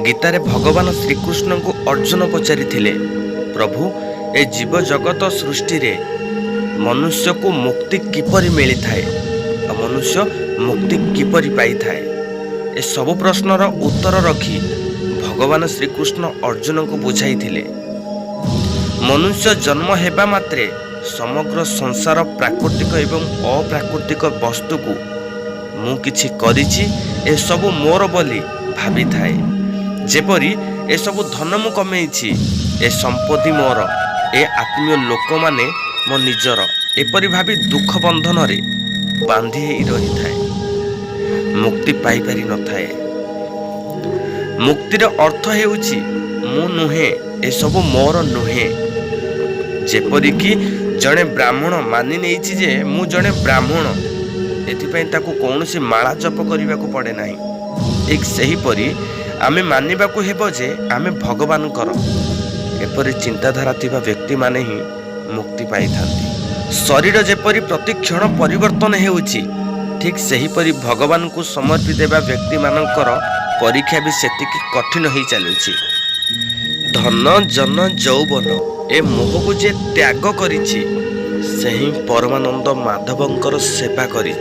ଗୀତାରେ ଭଗବାନ ଶ୍ରୀକୃଷ୍ଣଙ୍କୁ ଅର୍ଜୁନ ପଚାରିଥିଲେ, ପ୍ରଭୁ, ଏ ଜୀବ ଜଗତ ସୃଷ୍ଟିରେ ମନୁଷ୍ୟକୁ ମୁକ୍ତି କିପରି ମିଳିଥାଏ ଆଉ ମନୁଷ୍ୟ ମୁକ୍ତି କିପରି ପାଇଥାଏ? ଏ ସବୁ ପ୍ରଶ୍ନର ଉତ୍ତର ରଖି ଭଗବାନ ଶ୍ରୀକୃଷ୍ଣ ଅର୍ଜୁନଙ୍କୁ ବୁଝାଇଥିଲେ, ମନୁଷ୍ୟ ଜନ୍ମ ହେବା ମାତ୍ରେ ସମଗ୍ର ସଂସାର ପ୍ରାକୃତିକ ଏବଂ ଅପ୍ରାକୃତିକ ବସ୍ତୁକୁ ମୁଁ କିଛି କରିଛି, ଏସବୁ ମୋର ବୋଲି ଭାବିଥାଏ। ଯେପରି ଏସବୁ ଧନ ମୁଁ କମେଇଛି, ଏ ସମ୍ପତ୍ତି ମୋର, ଏ ଆତ୍ମୀୟ ଲୋକମାନେ ମୋ ନିଜର, ଏପରି ଭାବି ଦୁଃଖ ବନ୍ଧନରେ ବାନ୍ଧି ହେଇ ରହିଥାଏ, ମୁକ୍ତି ପାଇପାରି ନଥାଏ। ମୁକ୍ତିର ଅର୍ଥ ହେଉଛି ମୁଁ ନୁହେଁ, ଏସବୁ ମୋର ନୁହେଁ। ଯେପରିକି ଜଣେ ବ୍ରାହ୍ମଣ ମାନି ନେଇଛି ଯେ ମୁଁ ଜଣେ ବ୍ରାହ୍ମଣ, ଏଥିପାଇଁ ତାକୁ କୌଣସି ମାଳା ଜପ କରିବାକୁ ପଡ଼େ ନାହିଁ। ଠିକ୍ ସେହିପରି ଆମେ ମାନିବାକୁ ହେବ ଯେ ଆମେ ଭଗବାନଙ୍କର। ଏପରି ଚିନ୍ତାଧାରା ଥିବା ବ୍ୟକ୍ତିମାନେ ହିଁ ମୁକ୍ତି ପାଇଥାନ୍ତି। ଶରୀର ଯେପରି ପ୍ରତିକ୍ଷଣ ପରିବର୍ତ୍ତନ ହେଉଛି, ଠିକ୍ ସେହିପରି ଭଗବାନଙ୍କୁ ସମର୍ପି ଦେବା ବ୍ୟକ୍ତିମାନଙ୍କର ପରୀକ୍ଷା ବି ସେତିକି କଠିନ ହୋଇ ଚାଲୁଛି। ଧନ ଜନ ଯୌବନ ଏ ମୋହକୁ ଯେ ତ୍ୟାଗ କରିଛି, ସେହି ପରମାନନ୍ଦ ମାଧବଙ୍କର ସେବା କରିଛି।